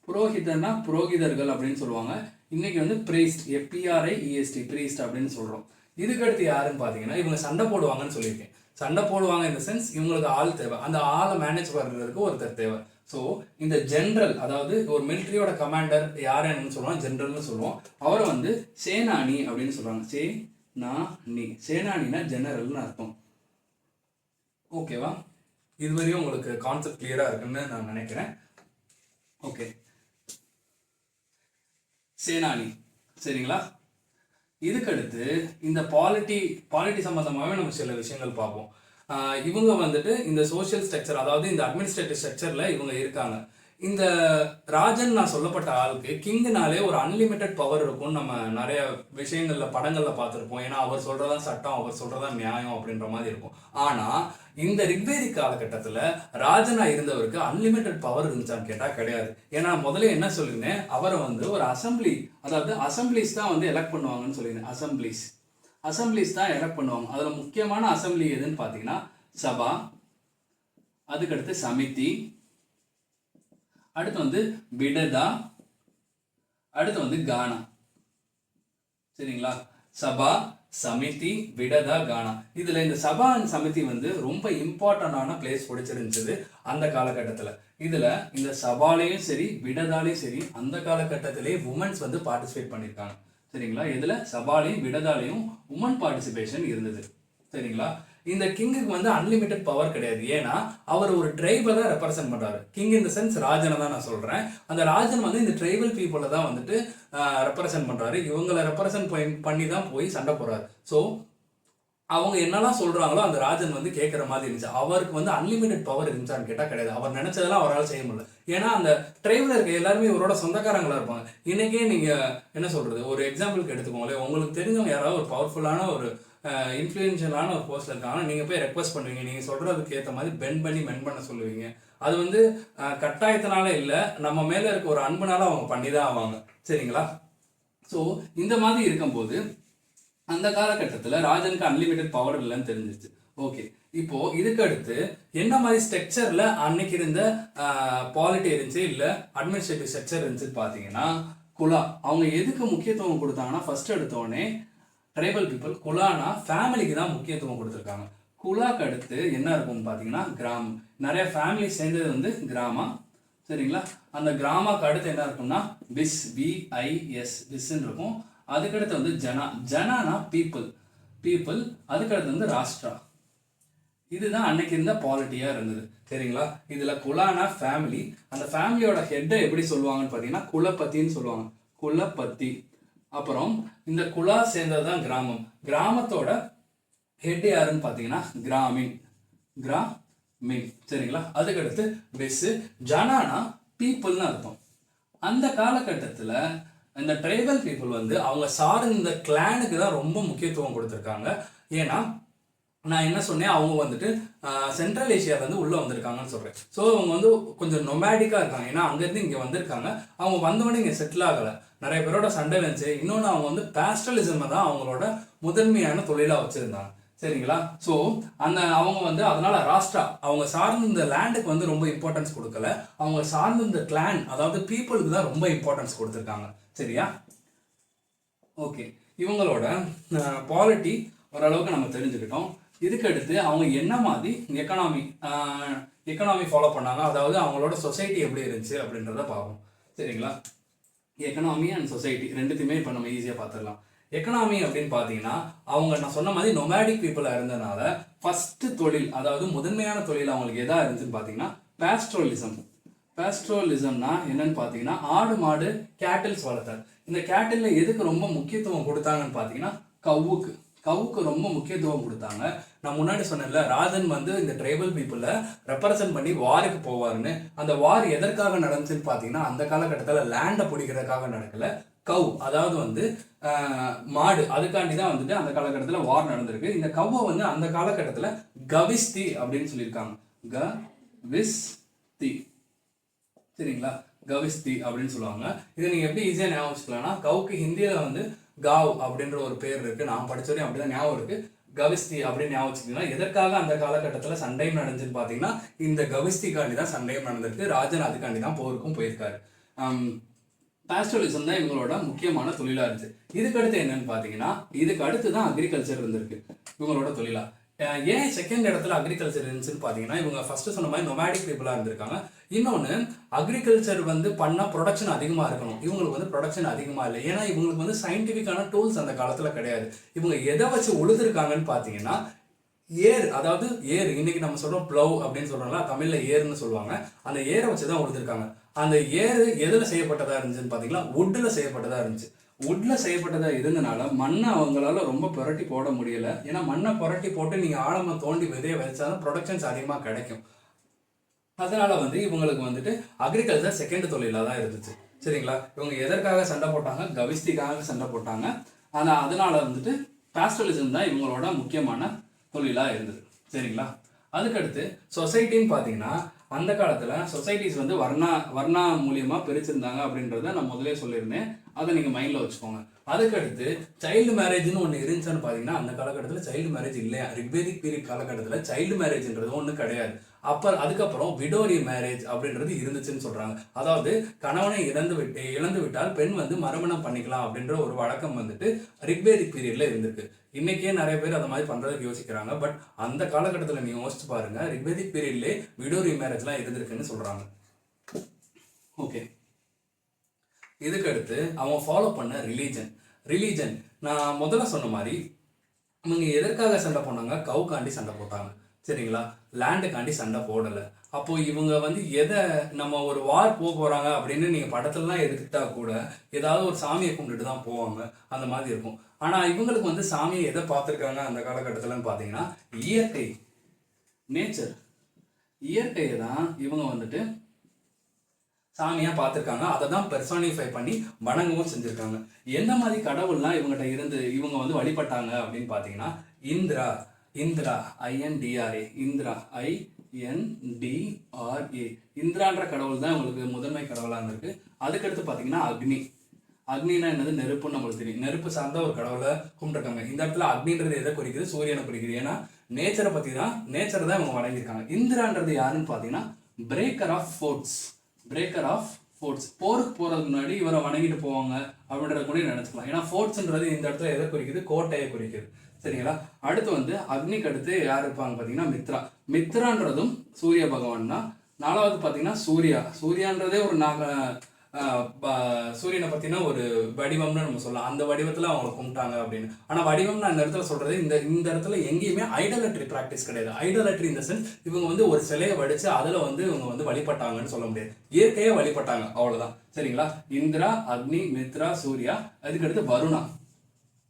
புரோஹிதன்னா புரோகிதர்கள் அப்படின்னு சொல்லுவாங்க. இன்னைக்கு வந்து பிரீஸ்ட், PRIEST பிரீஸ்ட் அப்படின்னு சொல்கிறோம். இதுக்கடுத்து யாருன்னு பார்த்தீங்கன்னா இவங்க சண்டை போடுவாங்கன்னு சொல்லியிருக்கேன். சண்டை போடுவாங்க இந்த சென்ஸ் இவங்களுக்கு ஆள் தேவை, அந்த ஆளை மேனேஜ் பண்ணுறதுக்கு ஒருத்தர் தேவை. ஸோ இந்த ஜென்ரல், அதாவது ஒரு மிலிட்ரியோட கமாண்டர் யார் என்னன்னு சொல்லுவோம், ஜென்ரல்னு சொல்லுவோம். அவரை வந்து சேனானி அப்படின்னு சொல்லுவாங்க. சேனானினா ஜெனரல்னு அர்த்தம். ஓகேவா? இதுவரையும் உங்களுக்கு கான்செப்ட் கிளியரா இருக்குன்னு நான் நினைக்கிறேன். ஓகே, சேனானி சரிங்களா. இதுக்கடுத்து இந்த பாலிட்டி சம்பந்தமாகவே நம்ம சில விஷயங்கள் பார்ப்போம். இவங்க வந்துட்டு இந்த சோசியல் ஸ்ட்ரக்சர், அதாவது இந்த அட்மினிஸ்ட்ரேட்டிவ் ஸ்ட்ரக்சர்ல இவங்க இருக்காங்க. இந்த ராஜன் நான் சொல்லப்பட்ட ஆளுக்கு கிங்குனாலே ஒரு அன்லிமிட்டெட் பவர் இருக்கும்னு நம்ம நிறைய விஷயங்கள்ல படங்கள்ல பார்த்துருப்போம். ஏன்னா அவர் சொல்றதான் சட்டம், அவர் சொல்றதான் நியாயம் அப்படின்ற மாதிரி இருக்கும். ஆனா இந்த ரிக்வேதிக் காலகட்டத்துல ராஜனா இருந்தவருக்கு அன்லிமிட்டெட் பவர் இருந்துச்சான்னு கேட்டா கிடையாது. ஏன்னா முதல்ல என்ன சொல்லியிருந்தேன், அவரை வந்து ஒரு அசம்பிளி, அதாவது அசம்பிளிஸ் தான் வந்து எலெக்ட் பண்ணுவாங்கன்னு சொல்லியிருந்தேன். அசம்பிளிஸ் தான் எலெக்ட் பண்ணுவாங்க. அதுல முக்கியமான அசம்பிளி எதுன்னு பார்த்தீங்கன்னா சபா, அதுக்கடுத்து சமிதி, அடுத்து வந்து விடதா, அடுத்து வந்து கானா. சரிங்களா? சபா, சமிதி, விடதா, கானா. இதுல இந்த சபா அண்ட் சமிதி வந்து ரொம்ப இம்பார்ட்டன்டான பிளேஸ் பிடிச்சிருந்துச்சு அந்த காலகட்டத்துல. இதுல இந்த சபாலையும் சரி விடதாலையும் சரி அந்த காலகட்டத்திலே உமன்ஸ் வந்து பார்ட்டிசிபேட் பண்ணியிருக்காங்க. சரிங்களா? இதுல சபாலையும் விடதாலையும் உமன் பார்ட்டிசிபேஷன் இருந்தது. சரிங்களா? இந்த கிங்குக்கு வந்து அன்லிமிட்டெட் பவர் கிடையாது. ஏன்னா அவர் ஒரு ட்ரைபை தான் ரெப்ரசென்ட் பண்றாரு. கிங் இந்த சென்ஸ் ராஜனை தான் நான் சொல்றேன். அந்த ராஜன் வந்து இந்த ட்ரைபல் பீப்புளை தான் வந்துட்டு ரெப்ரசென்ட் பண்றாரு. இவங்களை ரெப்ரசென்ட் பண்ணி தான் போய் சண்டை போறாரு. ஸோ அவங்க என்னெல்லாம் சொல்றாங்களோ அந்த ராஜன் வந்து கேட்குற மாதிரி இருந்துச்சு. அவருக்கு வந்து அன்லிமிட்டெட் பவர் இருந்துச்சான்னு கேட்டால் கிடையாது. அவர் நினைச்சதெல்லாம் அவரால் செய்ய முடியல. ஏன்னா அந்த ட்ரைபில் இருக்க எல்லாருமே இவரோட சொந்தக்காரங்களா இருப்பாங்க. இன்னைக்கே நீங்க என்ன சொல்றது, ஒரு எக்ஸாம்பிளுக்கு எடுத்துக்கோங்களேன். உங்களுக்கு தெரிஞ்சவங்க யாராவது ஒரு பவர்ஃபுல்லான ஒரு இன்ஃப்ளூயன்ஷியலான ஒரு போஸ்ட்ல இருக்காங்க, நீங்க போய் ரெக்வஸ்ட் பண்ணுவீங்க. நீங்க சொல்றதுக்கு ஏற்ற மாதிரி பெண்ட் பண்ணி மென் பண்ண சொல்லுவீங்க. அது வந்து கட்டாயத்தினால இல்லை, நம்ம மேல இருக்க ஒரு அன்புனால அவங்க பண்ணிதான் ஆவாங்க. சரிங்களா? ஸோ இந்த மாதிரி இருக்கும்போது அந்த காலகட்டத்தில் ராஜனுக்கு அன்லிமிட்டெட் பவர் இல்லைன்னு தெரிஞ்சிச்சு. ஓகே, இப்போ இதுக்கு அடுத்து என்ன மாதிரி ஸ்ட்ரக்சர்ல அன்னைக்கு இருந்த பாலிட்டி இருந்துச்சு இல்லை அட்மினிஸ்ட்ரேட்டிவ் ஸ்ட்ரக்சர் இருந்துச்சு பார்த்தீங்கன்னா குலா. அவங்க எதுக்கு முக்கியத்துவம் கொடுத்தாங்கன்னா ஃபர்ஸ்ட் எடுத்தோடனே ட்ரைபல் பீப்புள் குலானா ஃபேமிலிக்கு தான் முக்கியத்துவம் கொடுத்துருக்காங்க. குலாக்கு அடுத்து என்ன இருக்கும்னு பார்த்தீங்கன்னா கிராமம். நிறைய ஃபேமிலி சேர்ந்தது வந்து கிராமம். சரிங்களா? அந்த கிராமக்கு அடுத்து என்ன இருக்கும்னா பிஸ், BIS பிஸ்ன்னு இருக்கும். அதுக்கடுத்து வந்து ஜனானா பீப்புள். அதுக்கடுத்து வந்து ராஷ்டிரா. இதுதான் அன்னைக்கு இருந்த பாலிட்டியா இருந்தது. சரிங்களா? இதுல குலானா ஃபேமிலி. அந்த ஃபேமிலியோட ஹெட்டை எப்படி சொல்லுவாங்கன்னு பார்த்தீங்கன்னா குலப்பத்தின்னு சொல்லுவாங்க. குலப்பத்தி. அப்புறம் இந்த குலா சேர்ந்ததுதான் கிராமம். கிராமத்தோட ஹெட் யாருன்னு பார்த்தீங்கன்னா கிராமின். சரிங்களா? அதுக்கடுத்து பெஸ். ஜனானா பீப்புள்னு அர்த்தம். அந்த காலகட்டத்தில் இந்த ட்ரைபல் பீப்புள் வந்து அவங்க சார்ந்த கிளானுக்கு தான் ரொம்ப முக்கியத்துவம் கொடுத்துருக்காங்க. ஏன்னா நான் என்ன சொன்னேன், அவங்க வந்துட்டு சென்ட்ரல் ஏஷியாவிலேருந்து உள்ளே வந்திருக்காங்கன்னு சொல்கிறேன். ஸோ அவங்க வந்து கொஞ்சம் நொமேடிக்காக இருக்காங்க. ஏன்னா அங்கேருந்து இங்கே வந்திருக்காங்க. அவங்க வந்தவொடனே இங்கே செட்டில் ஆகலை. நிறைய பேரோட சண்டை இருந்துச்சு. இன்னொன்று அவங்க வந்து பேஸ்டலிசமை தான் அவங்களோட முதன்மையான தொழிலாக வச்சுருந்தாங்க. சரிங்களா? ஸோ அவங்க வந்து அதனால ராஷ்டிரா அவங்க சார்ந்த இந்த லேண்டுக்கு வந்து ரொம்ப இம்பார்ட்டன்ஸ் கொடுக்கல. அவங்க சார்ந்த இந்த கிளான், அதாவது பீப்புளுக்கு தான் ரொம்ப இம்பார்ட்டன்ஸ் கொடுத்துருக்காங்க. சரியா? ஓகே, இவங்களோட பாலிட்டி ஓரளவுக்கு நம்ம தெரிஞ்சுக்கிட்டோம். இதுக்கு அடுத்து அவங்க என்ன மாதிரி எக்கனாமி ஃபாலோ பண்ணாங்க, அதாவது அவங்களோட சொசைட்டி எப்படி இருந்துச்சு அப்படின்றத பார்ப்போம். சரிங்களா? எக்கனாமி அண்ட் சொசைட்டி ரெண்டுத்தையுமே இப்போ நம்ம ஈஸியாக பார்த்துடலாம். எக்கனாமி அப்படின்னு பார்த்தீங்கன்னா அவங்க நான் சொன்ன மாதிரி நொமேடிக் பீப்புளாக இருந்ததுனால ஃபர்ஸ்ட் தொழில், அதாவது முதன்மையான தொழில் அவங்களுக்கு எதா இருந்துச்சுன்னு பார்த்தீங்கன்னா பேஸ்ட்ரோலிசம். பேஸ்ட்ரோலிசம்னா என்னன்னு பார்த்தீங்கன்னா ஆடு மாடு கேட்டில்ஸ் வளர்த்தார். இந்த கேட்டில்ல எதுக்கு ரொம்ப முக்கியத்துவம் கொடுத்தாங்கன்னு பார்த்தீங்கன்னா கவுக்கு ரொம்ப முக்கியத்துவம் கொடுத்தாங்க. நான் முன்னாடி சொன்னேன்ல, ராஜன் வந்து இந்த ட்ரைபல் பீப்புளை ரெப்ரசன்ட் பண்ணி வாருக்கு போவாருன்னு. அந்த வார் எதற்காக நடந்துச்சுன்னு பார்த்தீங்கன்னா அந்த காலகட்டத்தில் லேண்டை பிடிக்கிறதுக்காக நடக்கல, அதாவது வந்து மாடு, அதுக்காண்டி தான் வந்துட்டு அந்த காலகட்டத்தில் வார் நடந்திருக்கு. இந்த கவ்வை வந்து அந்த காலகட்டத்தில் கவிஸ்தி அப்படின்னு சொல்லியிருக்காங்க. கவிஸ்தி, சரிங்களா? கவிஸ்தி அப்படின்னு சொல்லுவாங்க. இதை நீங்க எப்படி ஈஸியா ஞாபகம் வச்சுக்கலாம்னா, கவுக்கு ஹிந்தியில வந்து காவ் அப்படின்ற ஒரு பேர் இருக்கு. நான் படிச்சவரையும் அப்படிதான் ஞாபகம் இருக்கு. கவிஸ்தி அப்படின்னு ஞாபகம் வச்சுக்கீங்கன்னா, எதற்காக அந்த காலகட்டத்தில் சண்டையும் நடந்துச்சுன்னு பார்த்தீங்கன்னா இந்த கவிஸ்திக்காண்டி தான் சண்டையும் நடந்திருக்கு. ராஜன் அதுக்காண்டி தான் போருக்கும் போயிருக்காரு. பாஸ்டோலிசம் தான் இவங்களோட முக்கியமான தொழிலா இருந்துச்சு. இதுக்கு அடுத்து என்னன்னு பார்த்தீங்கன்னா, இதுக்கு அடுத்து தான் அக்ரிகல்ச்சர் இருந்திருக்கு இவங்களோட தொழிலா. ஏன் செகண்ட் இடத்துல அக்ரிகல்ச்சர் இருந்துச்சுன்னு பார்த்தீங்கன்னா, இவங்க ஃபர்ஸ்ட் சொன்ன மாதிரி நொமேடிக் பீப்புளாக இருந்திருக்காங்க. இன்னொன்று, அக்ரிகல்ச்சர் வந்து பண்ணால் ப்ரொடக்ஷன் அதிகமாக இருக்கணும். இவங்களுக்கு வந்து ப்ரொடக்ஷன் அதிகமாக இல்லை. ஏன்னா இவங்களுக்கு வந்து சயின்டிஃபிக்கான டூல்ஸ் அந்த காலத்தில் கிடையாது. இவங்க எதை வச்சு உழுதுருக்காங்கன்னு பார்த்தீங்கன்னா ஏர், அதாவது ஏர், இன்னைக்கு நம்ம சொல்கிறோம் ப்ளவ் அப்படின்னு சொல்கிறோம்ல, தமிழில் ஏர்னு சொல்லுவாங்க. அந்த ஏரை வச்சு தான் உழுதுருக்காங்க. அந்த ஏர் எதில் செய்யப்பட்டதாக இருந்துச்சுன்னு பார்த்தீங்கன்னா வுட்டில் செய்யப்பட்டதாக இருந்துச்சு. வுட்ல செய்யப்பட்டதா இருந்தனால மண்ணை அவங்களால ரொம்ப புரட்டி போட முடியல. ஏன்னா மண்ணை புரட்டி போட்டு நீங்க ஆழமா தோண்டி விதைய வச்சாதான் ப்ரொடக்ஷன்ஸ் அதிகமா கிடைக்கும். அதனால வந்து இவங்களுக்கு வந்துட்டு அக்ரிகல்ச்சர் செகண்ட் தொழிலாக தான் இருந்துச்சு. சரிங்களா? இவங்க எதற்காக சண்டை போட்டாங்க? கவிஸ்திக்காக சண்டை போட்டாங்க. ஆனால் அதனால வந்துட்டு பாஸ்டலிசம் தான் இவங்களோட முக்கியமான தொழிலா இருந்தது. சரிங்களா? அதுக்கடுத்து சொசைட்டின்னு பார்த்தீங்கன்னா அந்த காலத்தில் சொசைட்டிஸ் வந்து வர்ணா மூலியமா பிரிச்சிருந்தாங்க அப்படின்றத நான் முதலே சொல்லியிருந்தேன். அதை நீங்கள் மைண்டில் வச்சுக்கோங்க. அதுக்கடுத்து சைல்டு மேரேஜ்னு ஒன்று இருந்துச்சுன்னு பார்த்தீங்கன்னா அந்த காலகட்டத்தில் சைல்டு மேரேஜ் இல்லையா. ரிக்வேதிக் பீரியட் காலகட்டத்தில் சைல்டு மேரேஜ்ன்றது ஒன்றும் கிடையாது. அதுக்கப்புறம் விடோரி மேரேஜ் அப்படின்றது இருந்துச்சுன்னு சொல்றாங்க. அதாவது கணவனை இழந்து விட்டால் பெண் வந்து மறுமணம் பண்ணிக்கலாம் அப்படின்ற ஒரு வழக்கம் வந்துட்டு ரிக்வேதிக் பீரியட்ல இருந்திருக்கு. இன்னைக்கே நிறைய பேர் அந்த மாதிரி பண்றதுக்கு யோசிக்கிறாங்க. பட் அந்த காலகட்டத்தில் நீங்க யோசிச்சு பாருங்க, ரிக்வேதிக் பீரியட்லேயே விடோரி மேரேஜ்லாம் இருந்திருக்குன்னு சொல்றாங்க. ஓகே, இதுக்கு அடுத்து அவங்க ஃபாலோ பண்ண ரிலீஜன் நான் முதல்ல சொன்ன மாதிரி இவங்க எதற்காக சண்டை போனாங்க? கவுக்காண்டி சண்டை போட்டாங்க. சரிங்களா? லேண்டுக்காண்டி சண்டை போடலை. அப்போ இவங்க வந்து எதை நம்ம ஒரு வார் போகிறாங்க அப்படின்னு நீங்கள் படத்துலலாம் எடுத்துக்கிட்டா கூட ஏதாவது ஒரு சாமியை கும்பிட்டுட்டு தான் போவாங்க, அந்த மாதிரி இருக்கும். ஆனால் இவங்களுக்கு வந்து சாமியை எதை பார்த்துருக்காங்க அந்த காலகட்டத்தில்னு பார்த்தீங்கன்னா இயற்கையை தான் இவங்க வந்துட்டு சாமியாக பார்த்துருக்காங்க. அதை தான் பெர்சானிஃபை பண்ணி வணங்கவும் செஞ்சுருக்காங்க. எந்த மாதிரி கடவுள்லாம் இவங்ககிட்ட இருந்து இவங்க வந்து வழிபட்டாங்க அப்படின்னு பார்த்தீங்கன்னா இந்திரா, INDRA, இந்திரா INDRA, இந்திரான்ற கடவுள் தான் உங்களுக்கு முதன்மை கடவுளாக இருந்திருக்கு. அதுக்கடுத்து பார்த்தீங்கன்னா அக்னினா என்னது? நெருப்புன்னு நம்மளுக்கு தெரியும். நெருப்பு சார்ந்த ஒரு கடவுளை கும்பிட்டுருக்காங்க. இந்த இடத்துல அக்னின்றது எதை குறிக்குது? சூரியனை குறிக்குது. ஏன்னா நேச்சரை தான் இவங்க வணங்கியிருக்காங்க. இந்திரான்றது யாருன்னு பார்த்தீங்கன்னா பிரேக்கர் ஆஃப் ஃபோர்ட்ஸ். போருக்கு போறதுக்கு முன்னாடி இவரை வணங்கிட்டு போவாங்க அப்படின்றத கூட நினைச்சுக்கலாம். ஏன்னா ஃபோர்ட்ஸ்ன்றது இந்த இடத்துல எதை குறிக்குது? கோட்டையை குறிக்குது. சரிங்களா? அடுத்து வந்து அக்னிக்கு அடுத்து யார் இருப்பாங்க பார்த்தீங்கன்னா மித்ரான்றதும் சூரிய பகவான் தான். நாலாவது பார்த்தீங்கன்னா சூர்யான்றதே ஒரு சூரியனை பற்றினா ஒரு வடிவம்னு நம்ம சொல்லலாம். அந்த வடிவத்தில் அவங்களை கும்பிட்டாங்க அப்படின்னு. ஆனால் வடிவம்னு அந்த இடத்துல சொல்றது இந்த இடத்துல எங்கேயுமே ஐடலட்ரி ப்ராக்டிஸ் கிடையாது. ஐடலட்ரி இந்த சென்ஸ் இவங்க வந்து ஒரு சிலையை வடிச்சு அதில் வந்து இவங்க வந்து வழிபட்டாங்கன்னு சொல்ல முடியாது. இயற்கையாக வழிபட்டாங்க, அவ்வளோதான். சரிங்களா? இந்திரா, அக்னி, மித்ரா, சூர்யா. அதுக்கடுத்து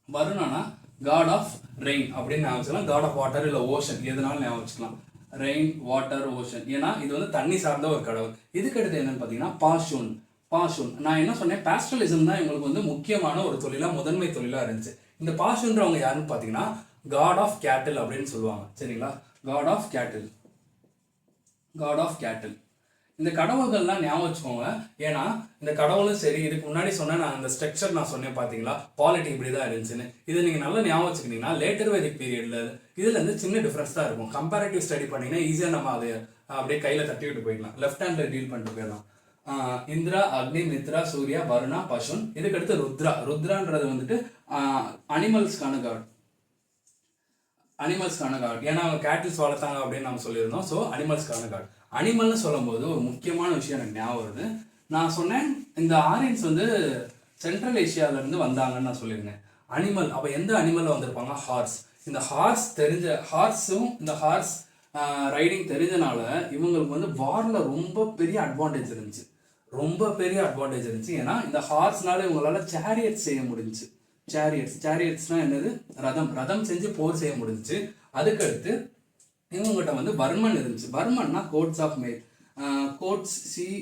வருணானா காட் ஆஃப் ரெயின் அப்படின்னு ஞாபகம் வச்சுக்கலாம். காட் ஆஃப் வாட்டர் இல்லை ஓஷன், எதனாலும் ஞாபகம் வச்சுக்கலாம். Rain, water, ocean. ஏன்னா இது வந்து தண்ணி சார்ந்த ஒரு கடவுள். இதுக்கடுத்து என்னன்னு பார்த்தீங்கன்னா பாஷூன். நான் என்ன சொன்னேன்? பாஸ்டலிசம் தான் இவங்களுக்கு வந்து முக்கியமான ஒரு முதன்மை தொழிலாக இருந்துச்சு. இந்த பாஷூன்றவங்க யாருன்னு பார்த்தீங்கன்னா காட் ஆஃப் கேட்டில் அப்படின்னு சொல்லுவாங்க. சரிங்களா? காட் ஆஃப் கேட்டில். இந்த கடவுள்கள்லாம் ஞாபகம் வச்சுக்கோங்க. ஏன்னா இந்த கடவுளும் சரி, இதுக்கு முன்னாடி சொன்ன நான் அந்த ஸ்ட்ரக்சர் நான் சொன்னேன் பார்த்தீங்களா, பாலிட்டி இப்படி தான் இருந்துச்சுன்னு. இதை நீங்கள் நல்லா ஞாபகம் வச்சுக்கிட்டீங்கன்னா லேட்டர் வேதிக் பீரியட்ல இதுல இருந்து சின்ன டிஃப்ரென்ஸ் தான் இருக்கும். கம்பேரிட்டிவ் ஸ்டடி பண்ணிங்கன்னா ஈஸியாக நம்ம அதை அப்படியே கையில் தட்டி விட்டு போயிடலாம். லெஃப்ட் ஹேண்டில் டீல் பண்ணிட்டு போயிடலாம். இந்திரா, அக்னி, மித்ரா, சூர்யா, வருணா, பசுன். இதுக்கடுத்து ருத்ரான்றது வந்துட்டு அனிமல்ஸ்க்கான காட். அனிமல்ஸ்க்கான காட். ஏன்னா அவங்க கேட்டில்ஸ் வளர்த்தாங்க அப்படின்னு நம்ம சொல்லியிருந்தோம். So அனிமல்ஸ்க்கான God. அனிமல்னு சொல்லும்போது ஒரு முக்கியமான விஷயம் எனக்கு ஞாபகம் வருது. நான் சொன்னேன் இந்த ஆரியன்ஸ் வந்து சென்ட்ரல் ஏஷியாவிலேருந்து வந்தாங்கன்னு நான் சொல்லியிருந்தேன். அனிமல், அப்போ எந்த அனிமலில் வந்திருப்பாங்க? ஹார்ஸ். இந்த ஹார்ஸ் தெரிஞ்ச ஹார்ஸும் இந்த ஹார்ஸ் ரைடிங் தெரிஞ்சனால இவங்களுக்கு வந்து வாரில் ரொம்ப பெரிய அட்வான்டேஜ் இருந்துச்சு. ரொம்ப பெரிய அட்வான்டேஜ் இருந்துச்சு. ஏன்னா இந்த ஹார்ஸ்னால இவங்களால சேரியட்ஸ் செய்ய முடிஞ்சுச்சு. சேரியட்ஸ்னா என்னது? ரதம் செஞ்சு போர் செய்ய முடிஞ்சிச்சு. அதுக்கடுத்து இவங்ககிட்ட வந்து வர்மன் இருந்துச்சு. வர்மன்னா coats of mail. Coats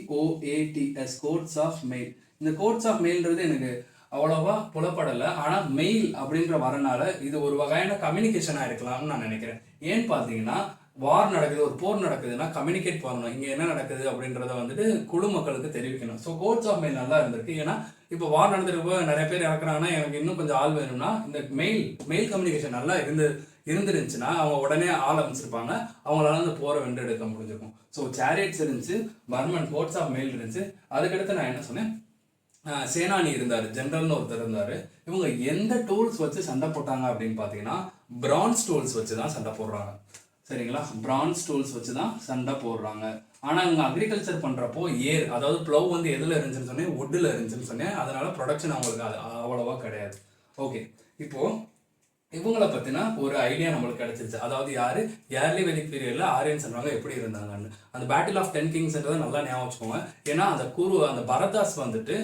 COATS, coats of mail. இந்த கோட்ஸ் ஆஃப் மெயில்ன்றது எனக்கு அவ்வளோவா புலப்படலை. ஆனால் மெயில் அப்படின்ற வரனால இது ஒரு வகையான கம்யூனிகேஷனாக இருக்கலாம்னு நான் நினைக்கிறேன். ஏன்னு பார்த்தீங்கன்னா வார் நடக்குது, ஒரு போர் நடக்குதுன்னா கம்யூனிகேட் பண்ணணும், இங்கே என்ன நடக்குது அப்படின்றத வந்துட்டு குழு மக்களுக்கு தெரிவிக்கணும். ஸோ கோட்ஸ் ஆஃப் மெயில் நல்லா இருந்திருக்கு. ஏன்னா இப்போ வார் நடந்துட்டு நிறைய பேர் இறக்குறாங்கன்னா எனக்கு இன்னும் கொஞ்சம் ஆள் வேணும்னா இந்த மெயில் கம்யூனிகேஷன் நல்லா இருந்துருந்துச்சுன்னா அவங்க உடனே ஆள் அமைச்சிருப்பாங்க, அவங்களால அந்த போரை வென்றெடுக்க முடிஞ்சிருக்கும். ஸோ சேரியட்ஸ் இருந்துச்சு, வர்மன் கோட்ஸ் ஆஃப் மெயில் இருந்துச்சு. அதுக்கடுத்து நான் என்ன சொன்னேன், சேனானி இருந்தார், ஜென்ரல்னு ஒருத்தர் இருந்தார். இவங்க எந்த டூல்ஸ் வச்சு சண்டை போட்டாங்க அப்படின்னு பார்த்தீங்கன்னா பிரான்ஸ் டூல்ஸ் வச்சு தான் சண்டை போடுறாங்க. சரிங்களா? பிரான்ஸ் டூல்ஸ் வச்சு தான் சண்டை போடுறாங்க. ஆனால் இவங்க அக்ரிகல்ச்சர் பண்ணுறப்போ அதாவது ப்ளவ் வந்து எதில் இருந்துச்சுன்னு சொன்னேன்? வுட்டில் இருந்துச்சுன்னு சொன்னேன். அதனால ப்ரொடக்ஷன் அவங்களுக்கு அவ்வளோவா கிடையாது. ஓகே, இப்போது இவங்கள பற்றினா ஒரு ஐடியா நம்மளுக்கு கிடைச்சிருச்சு. அதாவது யார் ஏர்லி வெதிக் பீரியடில் ஆரியன்ஸ் எப்படி இருந்தாங்கன்னு. அந்த பேட்டில் ஆஃப் 10 கிங்ஸ்ன்றதை நல்லா ஞாபகம் வச்சுக்கோங்க. ஏன்னா அந்த பரதாஸ் வந்துட்டு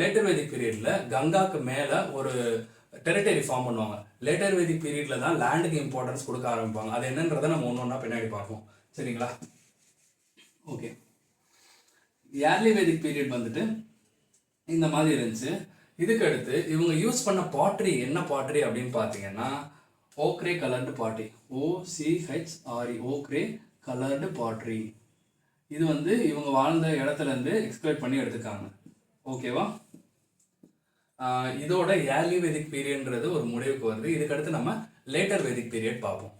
லேட்டர் வெதிக் பீரியடில் கங்காக்கு மேலே ஒரு டெரிட்டரி ஃபார்ம் பண்ணுவாங்க. லேட்டர் வெதிக் பீரியடில் தான் லேண்டுக்கு இம்பார்ட்டன்ஸ் கொடுக்க ஆரம்பிப்பாங்க. அது என்னன்றதை நம்ம ஒன்று ஒன்றா பின்னாடி பார்ப்போம். சரிங்களா? ஓகே, ஏர்லி வெதிக் பீரியட் வந்துட்டு இந்த மாதிரி இருந்துச்சு. இதுக்கு அடுத்து இவங்க யூஸ் பண்ண பாட்ரி என்ன பாட்ரி அப்படின்னு பார்த்தீங்கன்னா ochre coloured pottery. OCHRE, ochre coloured pottery. இது வந்து இவங்க வாழ்ந்த இடத்துலேருந்து எக்ஸ்பிளைட் பண்ணி எடுத்துக்காங்க. ஓகேவா? இதோட ஏர்லி வெதிக் பீரியட்ன்றது ஒரு முடிவுக்கு வருது. இதுக்கடுத்து நம்ம லேட்டர் வெதிக் பீரியட் பார்ப்போம்.